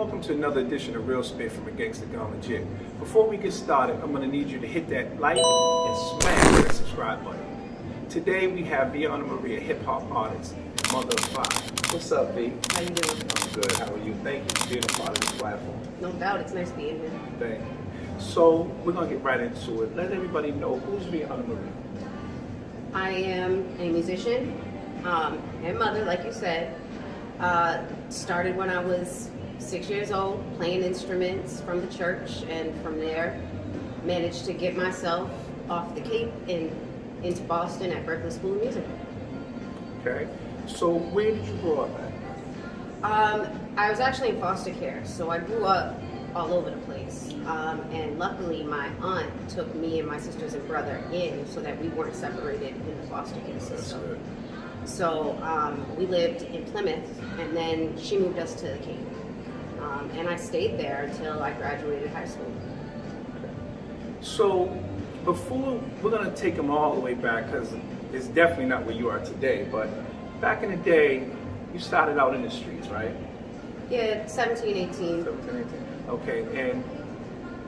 welcome to another edition of Real Spit from a Gangsta Gone Legit. Before we get started, I'm going to need you to hit that like and smash that subscribe button. Today we have Veana Marie, a hip-hop artist, mother of 5. What's up, V? How you doing? I'm good. How are you? Thank you for being a part of this platform. No doubt, it's nice being here. Thank you. So we're going to get right into it. Let everybody know, who's Veana Marie? I am a musician and mother, like you said. Started when I was 6 years old, playing instruments from the church, and from there managed to get myself off the Cape and into Boston at Berklee School of Music. Okay. So where did you grow up at? I was actually in foster care, so I grew up all over the place. And luckily my aunt took me and my sisters and brother in so that we weren't separated in the foster care system. Good. So we lived in Plymouth, and then she moved us to the Cape. And I stayed there until I graduated high school. So before, we're going to take them all the way back, because it's definitely not where you are today, but back in the day, you started out in the streets, right? Yeah, 17, 18. 17, 18. Okay, and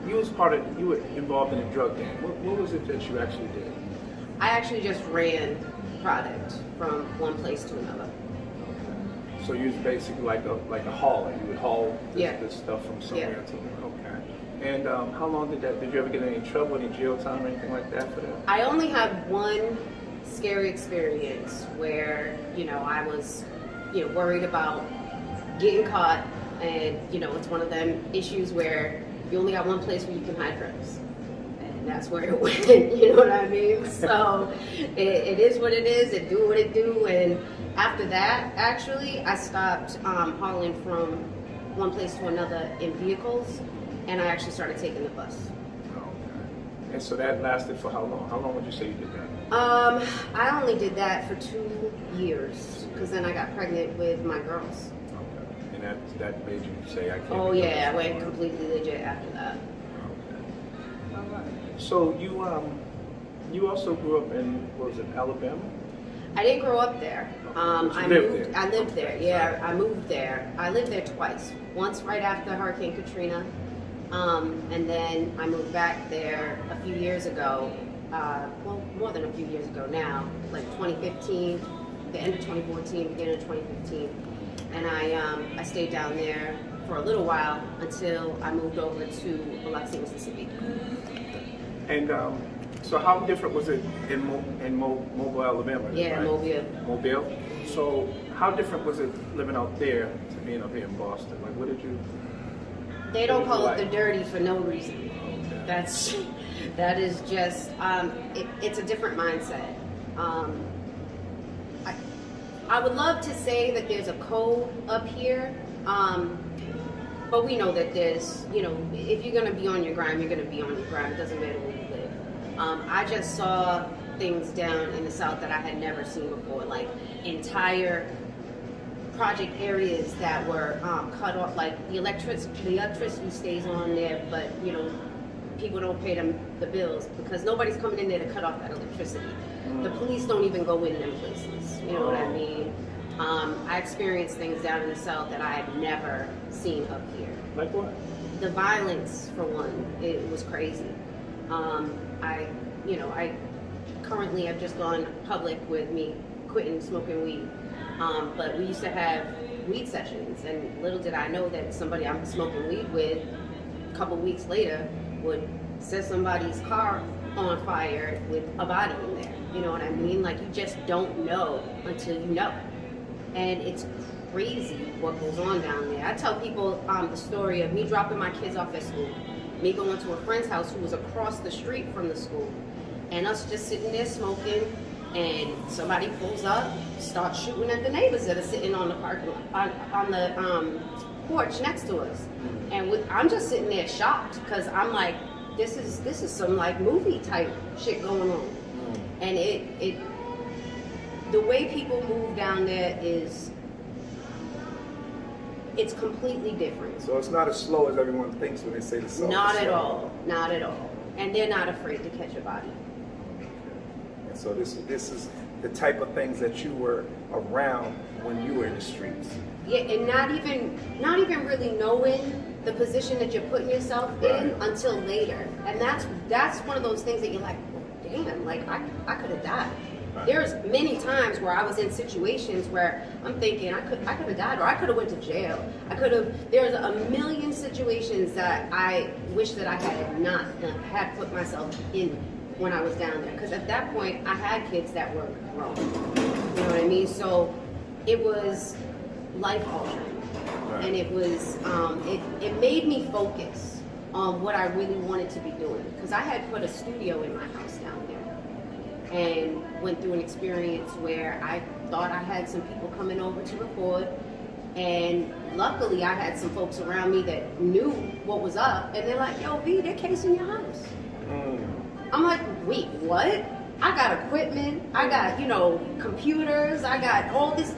you were involved in a drug gang. What was it that you actually did? I actually just ran product from one place to another. So you was basically like a hauler. You would haul this stuff from somewhere Yeah. to okay. And how long did you ever get in any trouble, any jail time or anything like that for that? I only have one scary experience where, I was, worried about getting caught, and, it's one of them issues where you only got one place where you can hide drugs. And that's where it went, you know what I mean? So it is what it is, it do what it do, and after that, actually, I stopped hauling from one place to another in vehicles, and I actually started taking the bus. Okay. And so that lasted for how long? How long would you say you did that? I only did that for 2 years, because then I got pregnant with my girls. Okay. And that made you say, I can't. Oh yeah, I went completely legit after that. Okay. All right. So you also grew up in, what was it, Alabama? I didn't grow up there. I lived there. Yeah, I moved there. I lived there twice. Once right after Hurricane Katrina, and then I moved back there a few years ago. Well, more than a few years ago now, like 2015, the end of 2014, beginning of 2015, and I stayed down there for a little while until I moved over to Biloxi, Mississippi. And so how different was it in Mobile, Alabama? Yeah, right? Mobile. Mobile. So how different was it living out there to being up here in Boston? Like, what did you? They don't call like? it the dirty for no reason. Okay. That is just it's a different mindset. I would love to say that there's a code up here, but we know that there's, if you're gonna be on your grind, you're gonna be on your grind. It doesn't matter where you live. I just saw things down in the South that I had never seen before, like entire project areas that were cut off, like the electricity stays on there, but people don't pay them the bills because nobody's coming in there to cut off that electricity. The police don't even go in them places, you know what I mean? I experienced things down in the South that I had never seen up here. Like what? The violence, for one, it was crazy. I currently have just gone public with me quitting smoking weed. But we used to have weed sessions, and little did I know that somebody I'm smoking weed with, a couple weeks later, would set somebody's car on fire with a body in there. You know what I mean? Like, you just don't know until you know. And it's crazy what goes on down there. I tell people the story of me dropping my kids off at school, me going to a friend's house who was across the street from the school, and us just sitting there smoking, and somebody pulls up, starts shooting at the neighbors that are sitting on the parking lot, on the porch next to us. And I'm just sitting there shocked, because I'm like, this is some like movie type shit going on. And the way people move down there it's completely different. So it's not as slow as everyone thinks when they say the South. Not at all. Not at all. And they're not afraid to catch a body. And so this is the type of things that you were around when you were in the streets. Yeah, and not even really knowing the position that you're putting yourself in until later. And that's one of those things that you're like, damn, like I could have died. Right. There's many times where I was in situations where I'm thinking I could have died, or I could have went to jail. There's a million situations that I wish that I had put myself in when I was down there. Because at that point I had kids that were grown. You know what I mean? So it was life altering. Right. And it was it made me focus on what I really wanted to be doing, because I had put a studio in my house down there and went through an experience where I thought I had some people coming over to record, and luckily I had some folks around me that knew what was up, and they're like, yo V, they're casing your house. I'm like, wait, what? I got equipment, I got, computers, I got all this.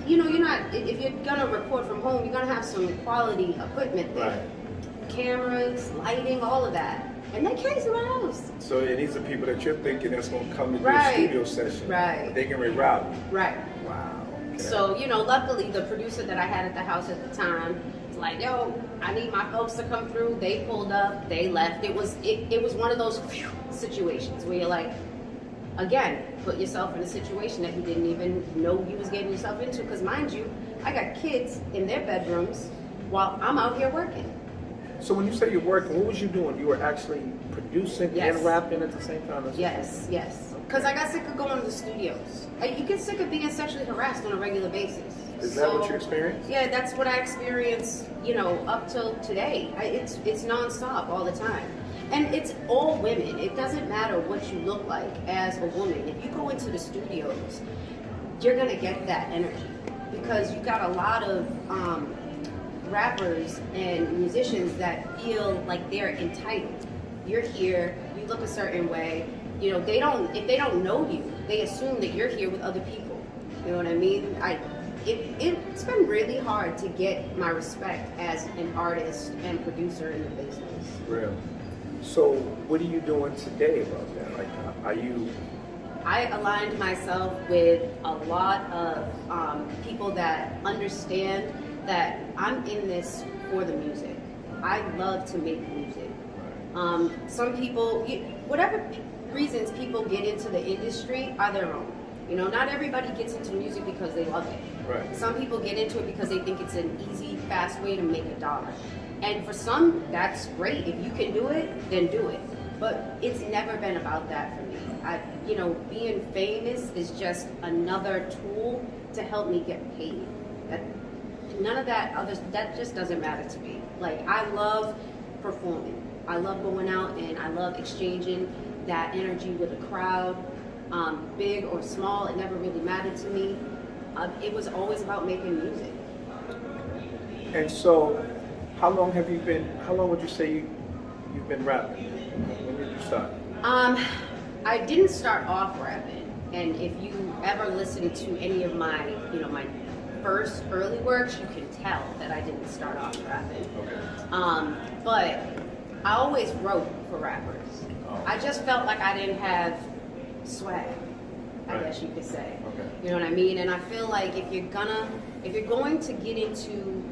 If you're gonna record from home, you're gonna have some quality equipment there. Right. Cameras, lighting, all of that. And they came to my house. So these are people that you're thinking that's gonna come to do a studio session. Right. They can reroute you. Right. Wow. Okay. So, luckily the producer that I had at the house at the time was like, yo, I need my folks to come through. They pulled up, they left. It was one of those situations where you're like, again, put yourself in a situation that you didn't even know you was getting yourself into. Because mind you, I got kids in their bedrooms while I'm out here working. So when you say you're working, what was you doing? You were actually producing and rapping at the same time? Yes. Because I got sick of going to the studios. You get sick of being sexually harassed on a regular basis. Is that what you experienced? Yeah, that's what I experienced, up till today. It's nonstop all the time. And it's all women. It doesn't matter what you look like as a woman. If you go into the studios, you're going to get that energy. Because you got a lot of rappers and musicians that feel like they're entitled. You're here, you look a certain way. If they don't know you, they assume that you're here with other people. You know what I mean? It's been really hard to get my respect as an artist and producer in the business. Really? So what are you doing today about that? Like, I aligned myself with a lot of people that understand that I'm in this for the music. I love to make music. Some people, whatever reasons people get into the industry are their own. Not everybody gets into music because they love it. Right. Some people get into it because they think it's an easy, fast way to make $1. And for some, that's great. If you can do it, then do it. But it's never been about that for me. Being famous is just another tool to help me get paid. None of that just doesn't matter to me. Like, I love performing. I love going out and I love exchanging that energy with a crowd. Big or small, it never really mattered to me. It was always about making music. And so, how long would you say you've been rapping? When did you start? I didn't start off rapping. And if you ever listen to any of my, my first early works, you can tell that I didn't start off rapping. Okay. But I always wrote for rappers. Oh. I just felt like I didn't have swag, I guess you could say. Okay. You know what I mean? And I feel like if you're going to get into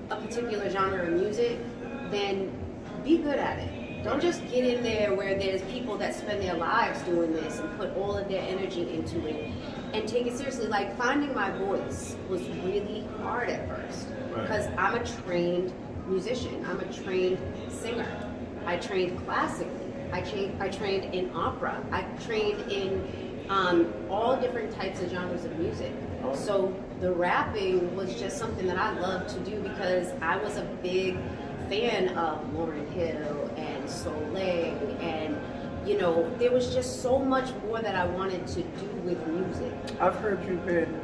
a particular genre of music, then be good at it. Don't just get in there where there's people that spend their lives doing this and put all of their energy into it and take it seriously. Like, finding my voice was really hard at first because I'm a trained musician. I'm a trained singer. I trained classically. I trained in opera. I trained in all different types of genres of music. So the rapping was just something that I loved to do because I was a big fan of Lauryn Hill and Soleil, and there was just so much more that I wanted to do with music. I've heard you've been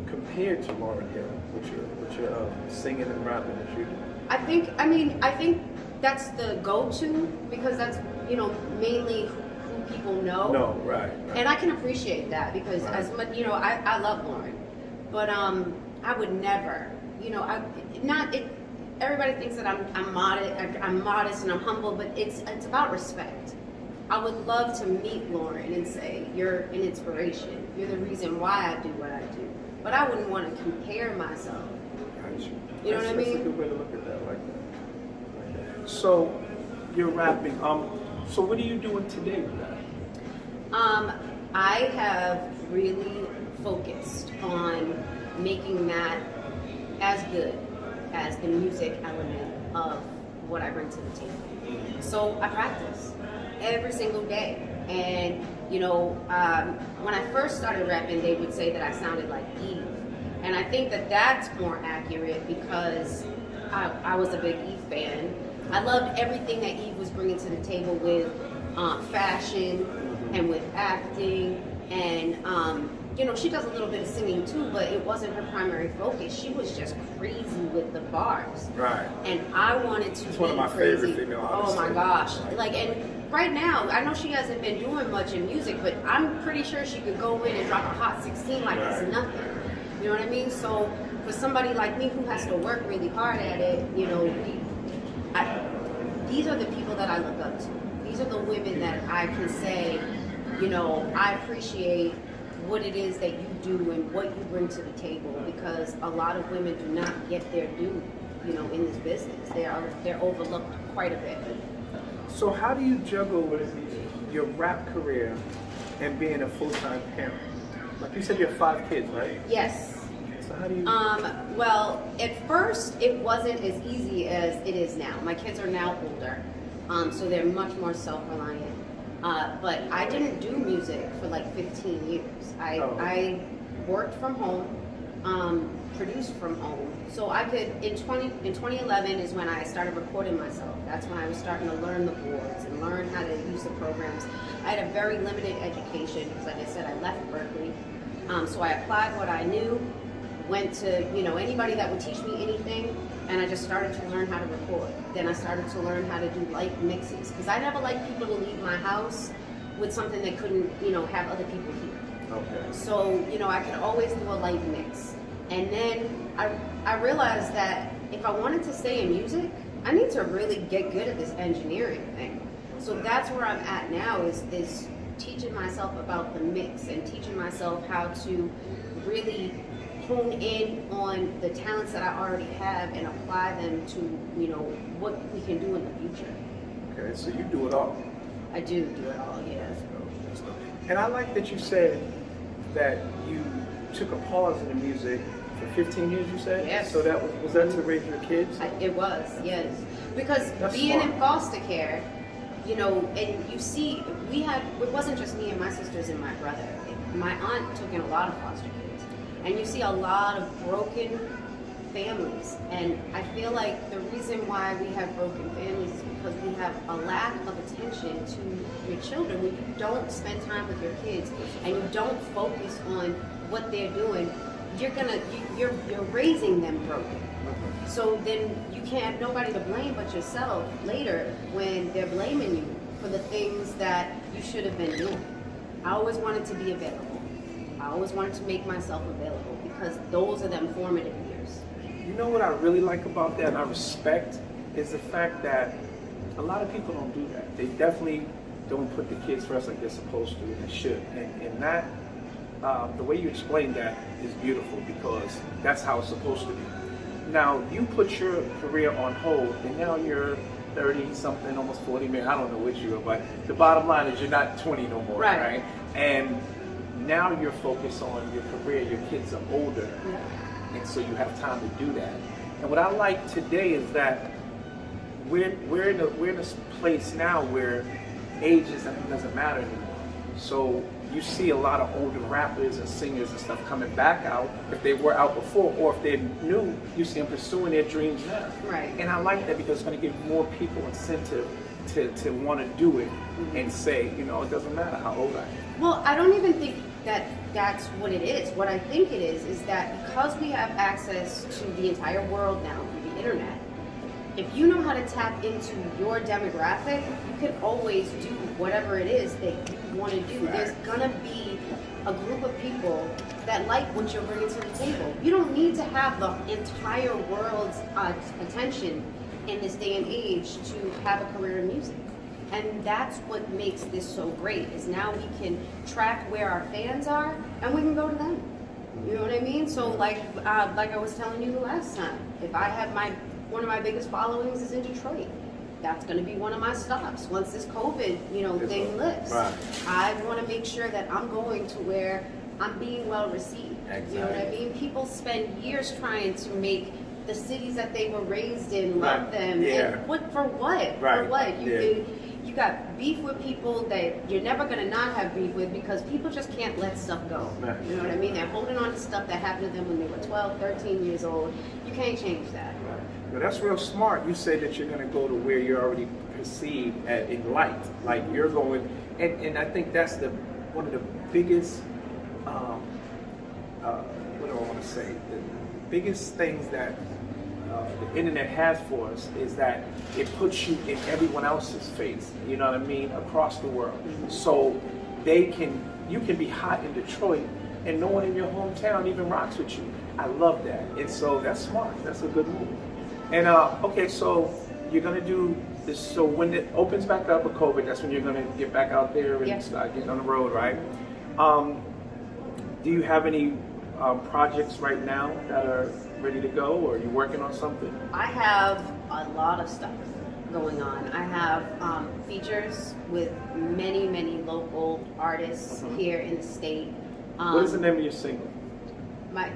compared to Lauryn Hill with your singing and rapping that you do. I think that's the go-to because that's mainly who people know. No, right. And I can appreciate that because as much I love Lauryn, but I would never everybody thinks that I'm modest and I'm humble, but it's about respect. I would love to meet Lauren and say, you're an inspiration. You're the reason why I do what I do. But I wouldn't want to compare myself. Gotcha. You know what I mean? That's a good way to look at that, like that. So, you're rapping. So what are you doing today with that? I have really focused on making that as good as the music element of what I bring to the table. So I practice every single day. And, when I first started rapping, they would say that I sounded like Eve. And I think that that's more accurate because I was a big Eve fan. I loved everything that Eve was bringing to the table with fashion and with acting. And, she does a little bit of singing too, but it wasn't her primary focus. She was just crazy with the bars. Right. And I wanted to It's be one of my crazy. favorite female artists. Oh my gosh. And right now, I know she hasn't been doing much in music, but I'm pretty sure she could go in and drop a hot 16 like it's nothing. You know what I mean? So for somebody like me who has to work really hard at it, these are the people that I look up to. These are the women that I can say, I appreciate what it is that you do and what you bring to the table, because a lot of women do not get their due, in this business. They're overlooked quite a bit. So how do you juggle your rap career and being a full-time parent? Like you said, you have 5 kids, right? Yes. So how do you? Well, at first it wasn't as easy as it is now. My kids are now older, so they're much more self-reliant. But I didn't do music for like 15 years. I worked from home, produced from home. So I could, in 2011 is when I started recording myself. That's when I was starting to learn the boards and learn how to use the programs. I had a very limited education because, like I said, I left Berkeley. So I applied what I knew, went to, anybody that would teach me anything, and I just started to learn how to record. Then I started to learn how to do light mixes, because I never liked people to leave my house with something they couldn't, have other people hear. Okay. So, I could always do a light mix. And then I realized that if I wanted to stay in music, I need to really get good at this engineering thing. So that's where I'm at now, is teaching myself about the mix and teaching myself how to really hone in on the talents that I already have and apply them to, what we can do in the future. Okay, so you do it all. I do it all, yeah. And I like that you said that you took a pause in the music for 15 years, you said? Yes. So that was that to raise your kids? It was, yes. Because That's being smart. in foster care, and you see, it wasn't just me and my sisters and my brother. My aunt took in a lot of foster kids. And you see a lot of broken families. And I feel like the reason why we have broken families is because we have a lack of attention to your children. When you don't spend time with your kids and you don't focus on what they're doing, you're raising them broken. So then you can't have nobody to blame but yourself later when they're blaming you for the things that you should have been doing. I always wanted to be available. I always wanted to make myself available because those are them formative years. You know what I really like about that and I respect is the fact that a lot of people don't do that. They definitely don't put the kids first like they're supposed to, and they should. And that, the way you explained that is beautiful because that's how it's supposed to be. Now, you put your career on hold, and now you're 30-something, almost 40, maybe, I don't know which you are, but the bottom line is you're not 20 no more, right? And now you're focused on your career, your kids are older, and so you have time to do that. And what I like today is that we're in a place now where age doesn't matter anymore. So you see a lot of older rappers and singers and stuff coming back out if they were out before, or if they're new, you see them pursuing their dreams now. Right. And I like that because it's going to give more people incentive to want to do it and say, it doesn't matter how old I am. Well, I don't even think that that's what it is. What I think it is that because we have access to the entire world now through the internet, if you know how to tap into your demographic, you can always do whatever it is that you want to do. Right. There's gonna be a group of people that like what you're bringing to the table. You don't need to have the entire world's attention in this day and age to have a career in music. And that's what makes this so great, is now we can track where our fans are and we can go to them. You know what I mean? So like I was telling you the last time, if I have one of my biggest followings is in Detroit, that's going to be one of my stops once this COVID, thing lifts. Right. I want to make sure that I'm going to where I'm being well received. Exactly. You know what I mean? People spend years trying to make the cities that they were raised in love them. Yeah. And for what? Right. For what? Yeah. You got beef with people that you're never going to not have beef with, because people just can't let stuff go. Right. You know what I mean? They're holding on to stuff that happened to them when they were 12, 13 years old. You can't change that. Well, that's real smart. You say that you're going to go to where you're already perceived in light. Like you're going, and I think that's one of the biggest, what do I want to say? The biggest things that the internet has for us is that it puts you in everyone else's face. You know what I mean? Across the world. So you can be hot in Detroit and no one in your hometown even rocks with you. I love that. And so that's smart. That's a good move. And okay, so you're gonna do this. So when it opens back up with COVID, that's when you're gonna get back out there and start getting on the road, right? Do you have any projects right now that are ready to go, or are you working on something? I have a lot of stuff going on. I have features with many, many local artists here in the state. What is the name of your single? My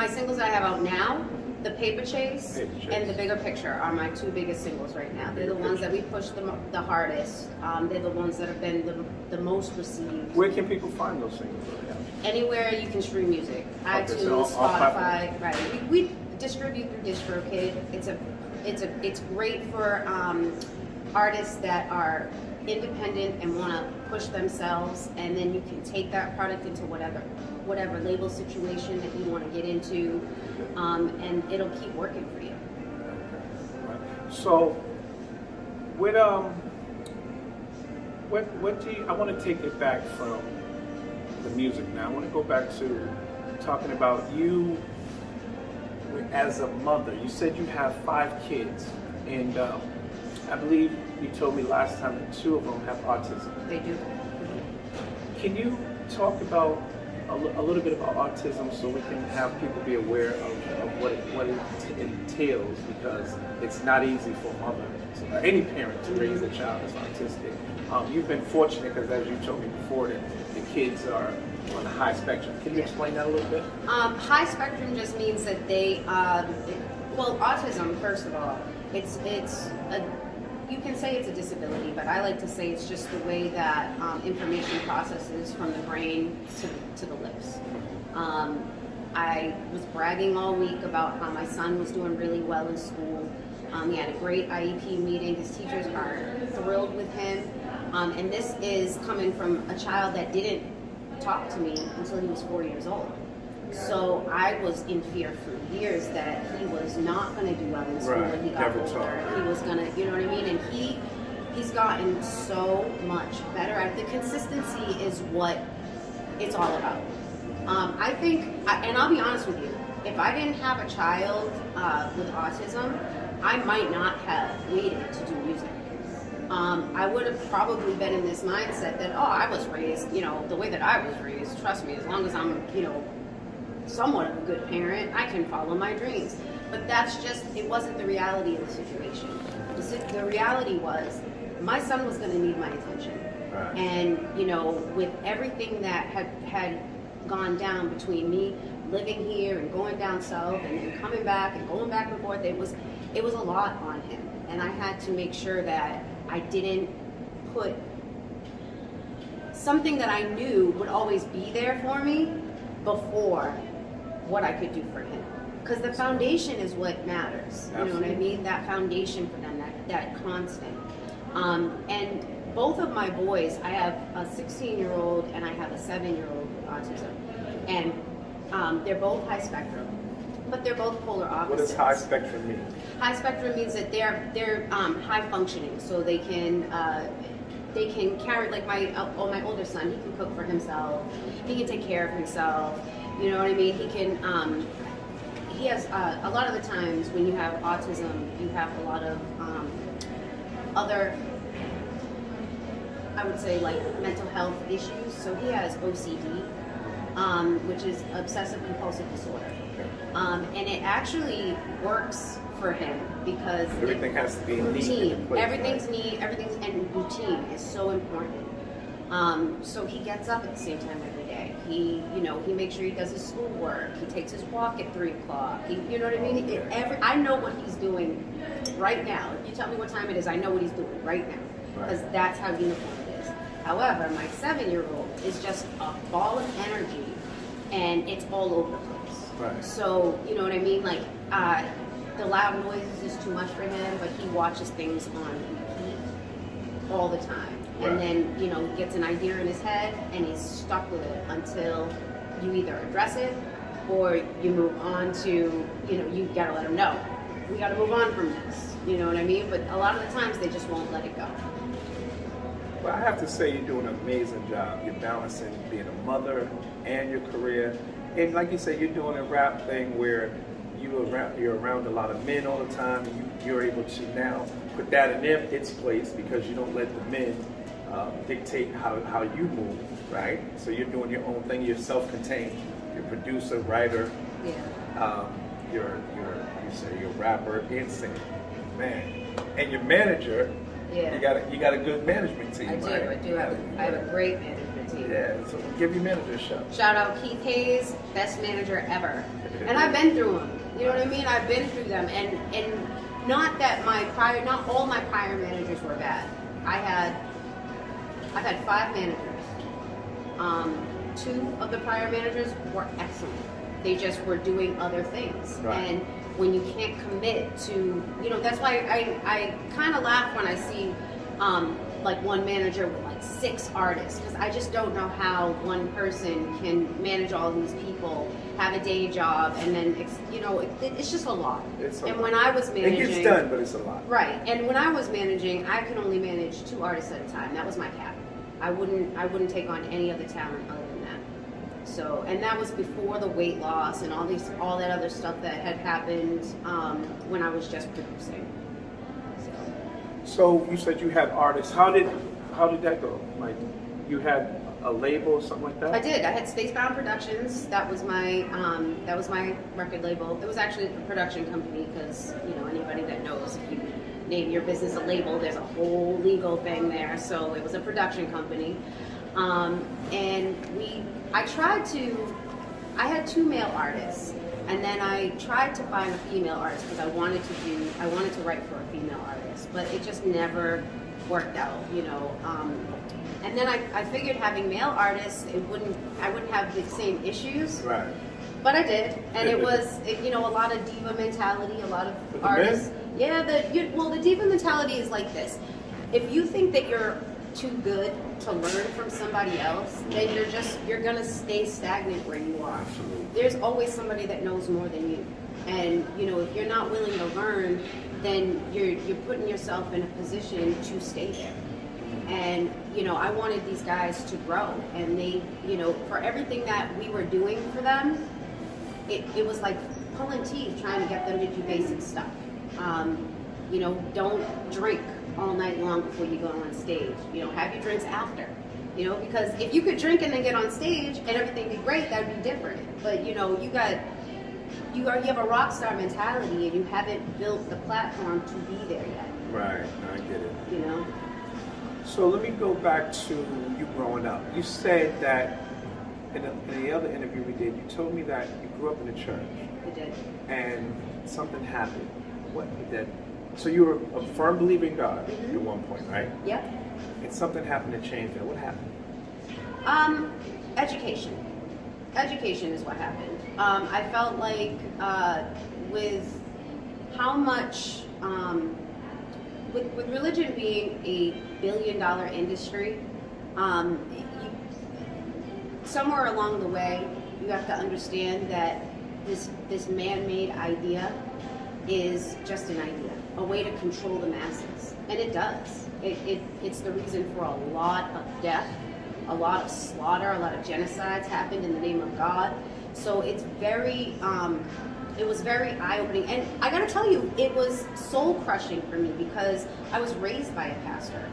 singles that I have out now, The Paper Chase, Paper Chase, and The Bigger Picture are my two biggest singles right now. They're the ones that we push the hardest. They're the ones that have been the most received. Where can people find those singles right now? Anywhere you can stream music. iTunes, so all Spotify, right. We distribute through DistroKid. It's great for artists that are independent and want to push themselves, and then you can take that product into whatever label situation that you want to get into, and it'll keep working for you. Right. So, what do you? I want to take it back from the music now. I want to go back to talking about you as a mother. You said you have 5 kids, and I believe you told me last time that 2 of them have autism. They do. Can you talk about a little bit about autism so we can have people be aware of what it entails, because it's not easy for a mother or any parent to raise a child that's autistic. You've been fortunate because, as you told me before, that the kids are on the high spectrum. Can you explain that a little bit? High spectrum just means that they, autism, first of all, you can say it's a disability, but I like to say it's just the way that information processes from the brain to the lips. I was bragging all week about how my son was doing really well in school. He had a great IEP meeting. His teachers are thrilled with him. And this is coming from a child that didn't talk to me until he was 4 years old. So I was in fear for years that he was not going to do well in school when he got older. He was going to, you know what I mean? And he's gotten so much better. The consistency is what it's all about. I think, and I'll be honest with you, if I didn't have a child with autism, I might not have made it to do music. I would have probably been in this mindset that, I was raised, the way that I was raised, trust me, as long as I'm, somewhat of a good parent, I can follow my dreams. But it wasn't the reality of the situation. The reality was, my son was going to need my attention. Right. And, with everything that had gone down between me living here and going down south and coming back and going back and forth, it was a lot on him. And I had to make sure that I didn't put something that I knew would always be there for me before what I could do for him. Because the foundation is what matters. Absolutely. You know what I mean? That foundation for them, that constant. And both of my boys, I have a 16-year-old and I have a 7-year-old with autism. And they're both high spectrum, but they're both polar opposites. What does high spectrum mean? High spectrum means that they're high functioning, so they can carry, like my older son, he can cook for himself, he can take care of himself, you know what I mean? He can, he has, a lot of the times when you have autism, you have a lot of other I would say, like mental health issues. So he has OCD, which is obsessive compulsive disorder. And it actually works for him because Everything has to be neat routine. in place, Everything's right? neat. And routine is so important. So he gets up at the same time every day. He makes sure he does his schoolwork. He takes his walk at 3 o'clock. You know what I mean? Okay. I know what he's doing right now. If you tell me what time it is, I know what he's doing right now because that's how uniform it is. However, my 7-year-old is just a ball of energy, and it's all over the place. Right. So you know what I mean? Like the loud noises is too much for him, but he watches things on repeat all the time. Right. And then, he gets an idea in his head and he's stuck with it until you either address it or you move on to, you gotta let him know. We gotta move on from this. You know what I mean? But a lot of the times they just won't let it go. Well, I have to say you're doing an amazing job. You're balancing being a mother and your career. And like you said, you're doing a rap thing where you're around a lot of men all the time, and you're able to now put that in its place because you don't let the men dictate how you move, right? So you're doing your own thing. You're self-contained. You're a producer, writer. Yeah. You're rapper and singer, man, and your manager. Yeah. You got a good management team. I do. Right? I do have a great management team. Yeah. So give your manager a shout. Shout out Keith Hayes, best manager ever. And I've been through them. You know what I mean? I've been through them, and not that not all my prior managers were bad. I've had 5 managers. 2 of the prior managers were excellent. They just were doing other things. Right. And when you can't commit to, that's why I kind of laugh when I see like one manager with like 6 artists, because I just don't know how one person can manage all these people, have a day job, and then it's just a lot. When I was managing, it gets done, but it's a lot. Right. And when I was managing, I could only manage 2 artists at a time. That was my cap. I wouldn't take on any other talent other than that. So, and that was before the weight loss and all that other stuff that had happened when I was just producing. So you said you had artists. How did that go? Like, you had a label or something like that? I did. I had Spacebound Productions. That was my record label. It was actually a production company because anybody that knows, if you name your business a label, there's a whole legal thing there. So it was a production company, and I had 2 male artists, and then I tried to find a female artist because I wanted to write for a female artist, but it just never worked out, And then I figured having male artists, I wouldn't have the same issues. Right. But I did, and it was a lot of diva mentality, a lot of With the artists. men? Yeah, the diva mentality is like this: if you think that you're too good to learn from somebody else, then you're gonna stay stagnant where you are. Absolutely. There's always somebody that knows more than you, and if you're not willing to learn, then you're putting yourself in a position to stay there. And I wanted these guys to grow, and they, for everything that we were doing for them, it was like pulling teeth trying to get them to do basic stuff. Don't drink all night long before you go on stage. Have your drinks after. Because if you could drink and then get on stage and everything be great, that would be different. But you have a rock star mentality, and you haven't built the platform to be there yet. Right. I get it. So let me go back to you growing up. You said that in the other interview we did, you told me that you grew up in the church. I did. And something happened. What did that? So you were a firm believer in God Mm-hmm. at one point, right? Yep. And something happened to change that. What happened? Education. Education is what happened. I felt like with how much, with religion being a billion-dollar industry, somewhere along the way, you have to understand that this man-made idea is just an idea, a way to control the masses, and it does. It's the reason for a lot of death, a lot of slaughter, a lot of genocides happened in the name of God. So it's it was very eye-opening, and I gotta tell you, it was soul-crushing for me because I was raised by a pastor.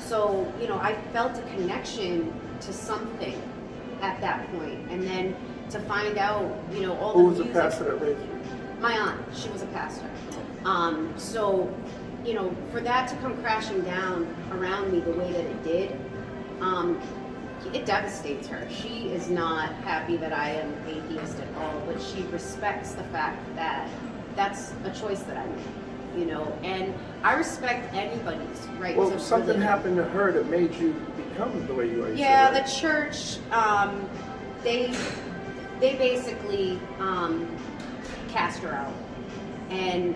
So, you know, I felt a connection to something at that point. And then to find out, you know, all Who the was the music. pastor that raised you? My aunt, she was a pastor. So, you know, for that to come crashing down around me the way that it did, it devastates her. She is not happy that I am atheist at all, but she respects the fact that that's a choice that I made, you know, and I respect anybody's right to Well, something religion. happened to her that made you become the way you are. Yeah, said, the church, they basically cast her out, and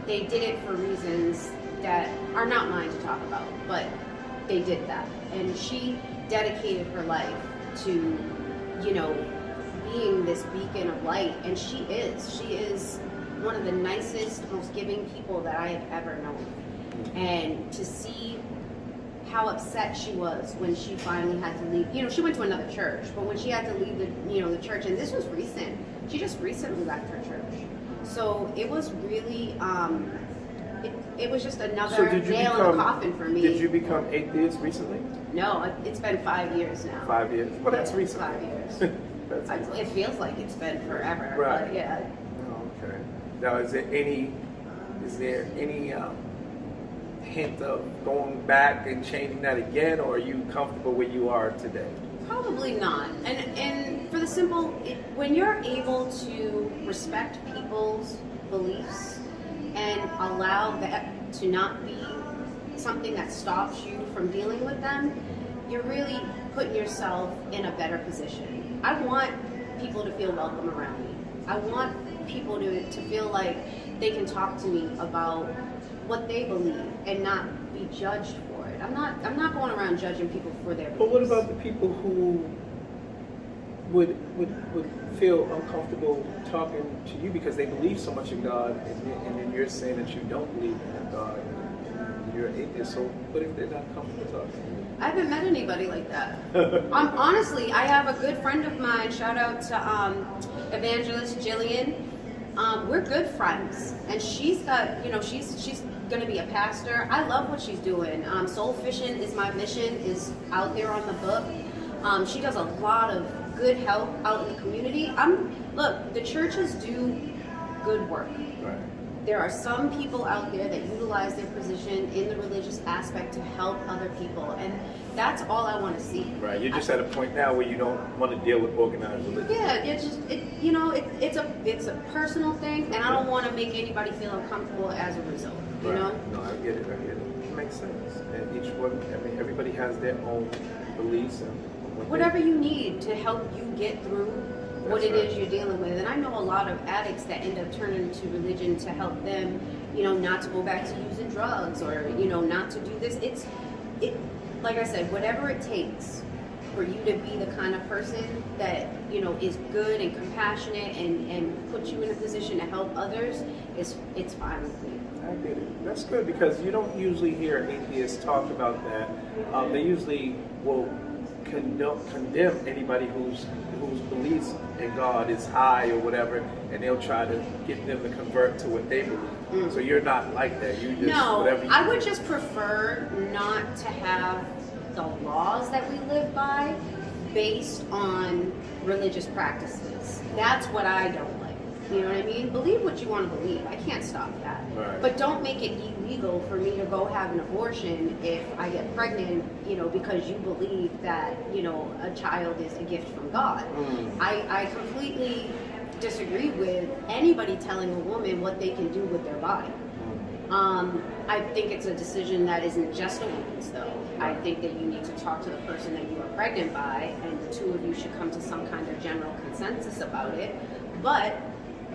they did it for reasons that are not mine to talk about, but they did that, and she dedicated her life to, you know, being this beacon of light, and she is one of the nicest, most giving people that I have ever known. And to see how upset she was when she finally had to leave, you know, she went to another church, but when she had to leave the church, and this was recent, she just recently left her church. So it was really, it was just another nail in the coffin for me. Did you become atheist recently? No, it's been 5 years now. 5 years. Well, that's recent. 5 years. That's recent. It feels like it's been forever. Right. But yeah. Oh, okay. Now, is there any hint of going back and changing that again, or are you comfortable where you are today? Probably not. And for the simple, when you're able to respect people's beliefs and allow that to not be something that stops you from dealing with them, you're really putting yourself in a better position. I want people to feel welcome around me. I want people to feel like they can talk to me about what they believe and not be judged for it. I'm not going around judging people for their beliefs. But what about the people who would feel uncomfortable talking to you because they believe so much in God, and then you're saying that you don't believe in God, and you're an atheist? So what if they're not comfortable talking to you? I haven't met anybody like that. Honestly, I have a good friend of mine. Shout out to Evangelist Jillian. We're good friends, and she's got, you know, she's going to be a pastor. I love what she's doing. Soul Fishing is my mission, is out there on the book. She does a lot of good help out in the community. Look, the churches do good work. Right. There are some people out there that utilize their position in the religious aspect to help other people, and that's all I want to see. Right. You're just at a point now where you don't want to deal with organized religion. Yeah, it's a personal thing, and I don't want to make anybody feel uncomfortable as a result. You know? No, I get it. It makes sense. And each one, I mean, everybody has their own beliefs and Whatever you need to help you get through what it is you're dealing with. And I know a lot of addicts that end up turning to religion to help them, you know, not to go back to using drugs or, you know, not to do this. It like I said, whatever it takes for you to be the kind of person that, you know, is good and compassionate and put you in a position to help others, it's fine with me. I get it. That's good, because you don't usually hear atheists talk about that. They usually will condemn anybody whose beliefs in God is high or whatever, and they'll try to get them to convert to what they believe. So you're not like that. You just whatever. I would just prefer not to have the laws that we live by based on religious practices. That's what I don't like. You know what I mean? Believe what you want to believe. I can't stop that. Right. But don't make it illegal for me to go have an abortion if I get pregnant, you know, because you believe that, you know, a child is a gift from God. I completely disagree with anybody telling a woman what they can do with their body. I think it's a decision that isn't just a woman's, though. I think that you need to talk to the person that you are pregnant by, and the two of you should come to some kind of general consensus about it. But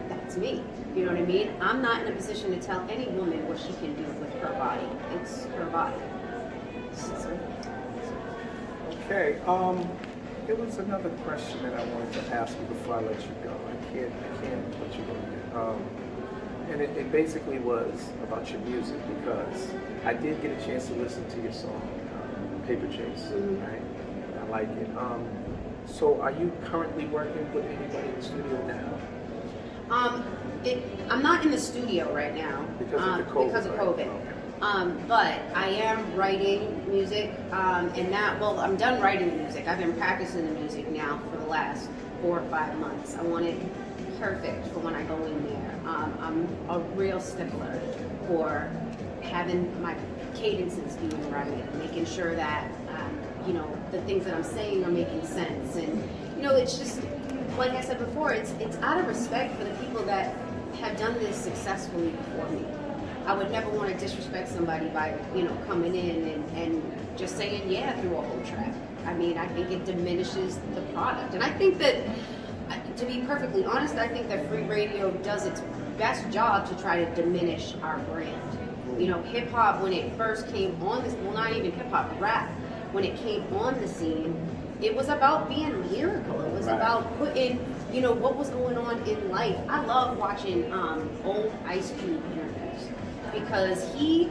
that's me. You know what I mean? I'm not in a position to tell any woman what she can do with her body. It's her body. Okay. There was another question that I wanted to ask you before I let you go. I can't let you go yet. And it basically was about your music, because I did get a chance to listen to your song, Paper Chase, right? And I like it. So are you currently working with anybody in the studio now? I'm not in the studio right now Because of the COVID. because of COVID. Right? But I am writing music, and that, well, I'm done writing the music. I've been practicing the music now for the last 4 or 5 months. I want it perfect for when I go in there. I'm a real stickler for having my cadences being right, making sure that, the things that I'm saying are making sense. And, it's just, like I said before, it's out of respect for the people that have done this successfully before me. I would never want to disrespect somebody by, coming in and just saying yeah through a whole track. I mean, I think it diminishes the product. And I think that, to be perfectly honest, I think that free radio does its best job to try to diminish our brand. Hip hop, when it first came on this, well, not even hip hop, rap, when it came on the scene, it was about being lyrical. It was about putting, what was going on in life. I love watching old Ice Cube interviews because he's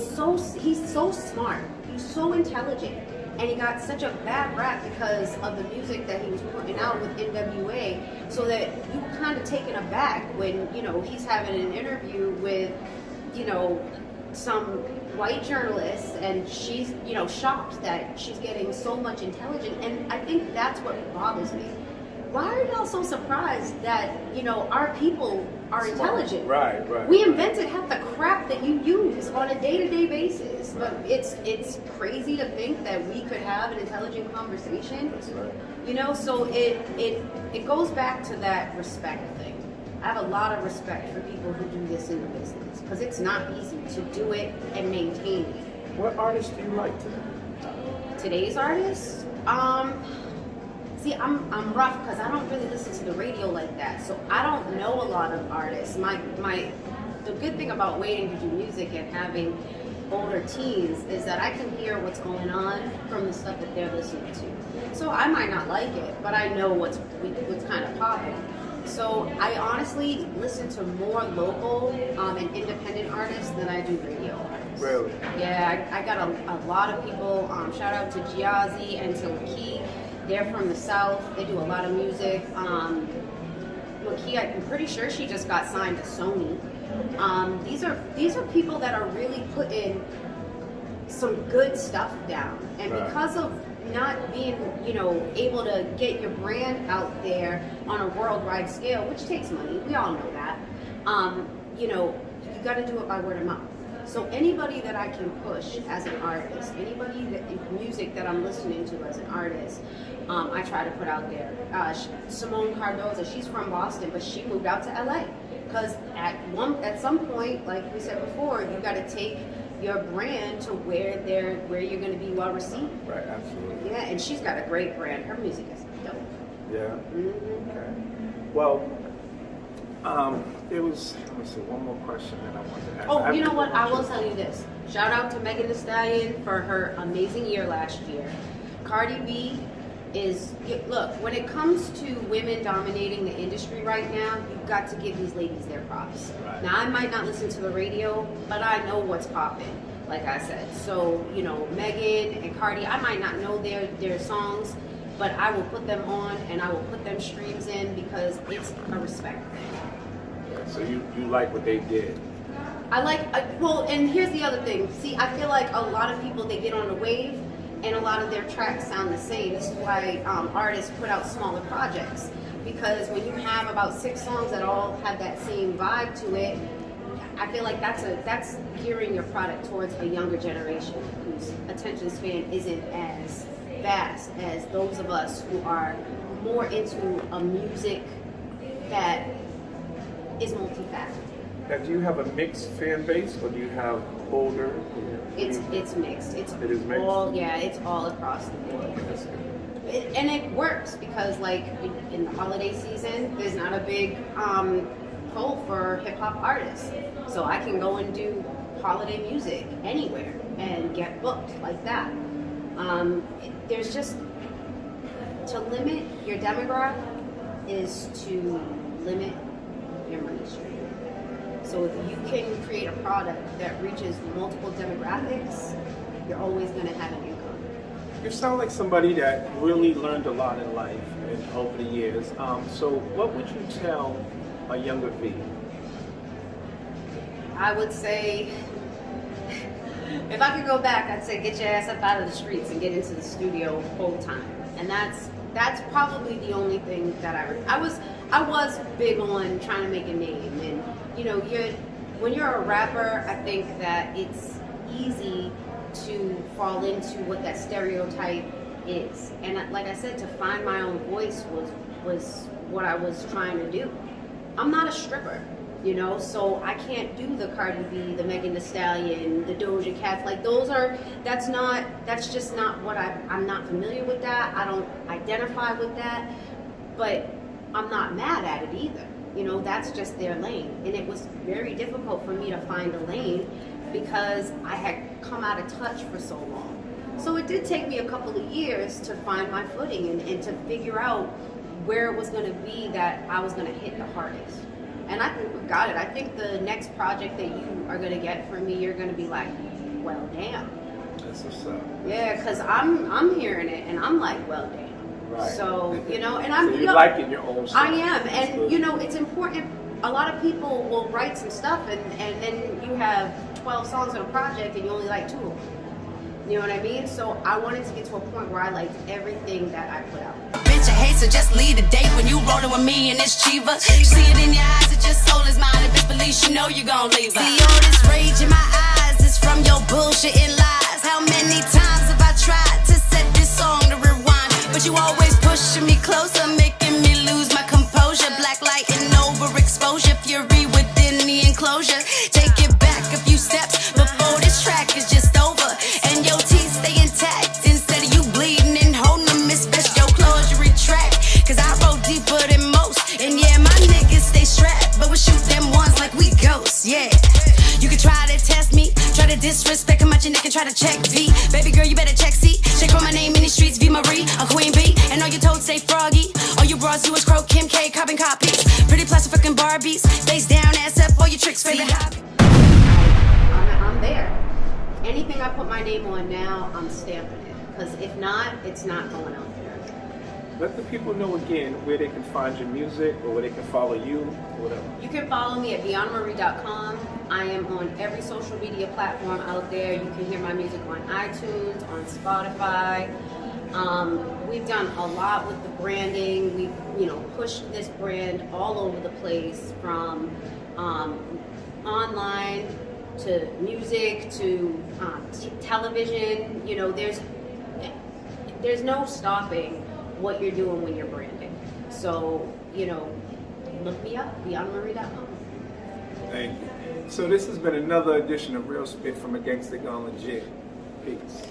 so smart. He's so intelligent. And he got such a bad rap because of the music that he was putting out with NWA, so that you were kind of taken aback when, he's having an interview with, some white journalist, and she's, shocked that she's getting so much intelligence. And I think that's what bothers me. Why are y'all so surprised that, our people are intelligent? Right. We invented half the crap that you use on a day-to-day basis. But it's crazy to think that we could have an intelligent conversation. That's right. So it goes back to that respect thing. I have a lot of respect for people who do this in the business because it's not easy to do it and maintain it. What artists do you like today? Today's artists? See, I'm rough because I don't really listen to the radio like that, so I don't know a lot of artists. The good thing about waiting to do music and having older teens is that I can hear what's going on from the stuff that they're listening to. So I might not like it, but I know what's kind of popping. So I honestly listen to more local and independent artists than I do radio artists. Really? Yeah, I got a lot of people. Shout out to Giazzi and to Laki. They're from the South. They do a lot of music. Laki, I'm pretty sure she just got signed to Sony. These are people that are really putting some good stuff down. And because of not being, able to get your brand out there on a worldwide scale, which takes money, we all know that, you got to do it by word of mouth. So anybody that I can push as an artist, anybody music that I'm listening to as an artist, I try to put out there. Simone Cardoza, she's from Boston, but she moved out to LA because at some point, like we said before, you got to take your brand to where you're going to be well received. Right, absolutely. Yeah, and she's got a great brand. Her music is dope. Yeah. Mm-hmm. Okay. Well, there was, let me see, one more question that I wanted to ask. Oh, you know what? I will tell you this. Shout out to Meghan The Stallion for her amazing year last year. Cardi B look, when it comes to women dominating the industry right now, you've got to give these ladies their props. Right. Now, I might not listen to the radio, but I know what's popping, like I said. So, Meghan and Cardi, I might not know their songs, but I will put them on and I will put them streams in because it's a respect thing. So you like what they did? Well, and here's the other thing. See, I feel like a lot of people, they get on the wave, and a lot of their tracks sound the same. This is why artists put out smaller projects, because when you have about 6 songs that all have that same vibe to it, I feel like that's gearing your product towards a younger generation whose attention span isn't as vast as those of us who are more into a music that is multifaceted. Now, do you have a mixed fan base, or do you have older? It's mixed. It is mixed. It's all across the board. And it works because, like, in the holiday season, there's not a big pull for hip hop artists, so I can go and do holiday music anywhere and get booked like that. There's just, to limit your demographic is to limit your money stream. So if you can create a product that reaches multiple demographics, you're always going to have an income. You sound like somebody that really learned a lot in life and over the years. So what would you tell a younger V? I would say If I could go back, I'd say get your ass up out of the streets and get into the studio full time. And that's probably the only thing that I was big on trying to make a name. And you know, when you're a rapper, I think that it's easy to fall into what that stereotype is. And like I said, to find my own voice was what I was trying to do. I'm not a stripper, you know, so I can't do the Cardi B, the Meghan The Stallion, the Doja Cat. Like that's just not what I'm not familiar with that. I don't identify with that, but I'm not mad at it either. You know, that's just their lane. And it was very difficult for me to find a lane because I had come out of touch for so long. So it did take me a couple of years to find my footing and to figure out where it was going to be that I was going to hit the hardest. And I think we got it. I think the next project that you are going to get from me, you're going to be like, well, damn. That's what's up. Yeah, because I'm hearing it and I'm like, well, damn. Right. So, you know, and I'm... So you you know, like it in your own style. I am. And, you know, it's important. A lot of people will write some stuff and then you have 12 songs on a project and you only like 2 of them. You know what I mean? So I wanted to get to a point where I liked everything that I put out. Bitch, I hate, so just leave the date when you rollin' with me and it's Chiva. See it in your eyes that your soul is mine. If it's belief, you know you gon' leave her. See all this rage in my eyes is from your bullshit and lies. How many times have I tried to set this song to rewind? But you always pushing me closer, making me lose my composure. Black light and overexposure, fury within the enclosure. Take it back a few steps before this track is just over. And your teeth stay intact instead of you bleeding and holding them. It's best your clothes you retract. Cause I roll deeper than most. And yeah, my niggas stay strapped, but we shoot them ones like we ghosts, yeah. You can try to test me, try to disrespect how much your neck and try to check V. Baby girl, you better check C. Check for my name in the streets, Veana Marie, a queen bee. And all your toads say froggy. All you bras do is croak, Kim K, carbon copies. Pretty plastic fucking Barbies. Face down, ass up, all your tricks, favorite hobby. I'm there. Anything I put my name on now, I'm stamping it. Because if not, it's not going out there. Let the people know again where they can find your music or where they can follow you, or whatever. You can follow me at veanamarie.com. I am on every social media platform out there. You can hear my music on iTunes, on Spotify. We've done a lot with the branding. We've, you know, pushed this brand all over the place, from online to music to television. You know, there's no stopping what you're doing when you're branding. So, you know, look me up, veanamarie.com. Thank you. So this has been another edition of Real Spit from a Gangsta Gone Legit. Peace.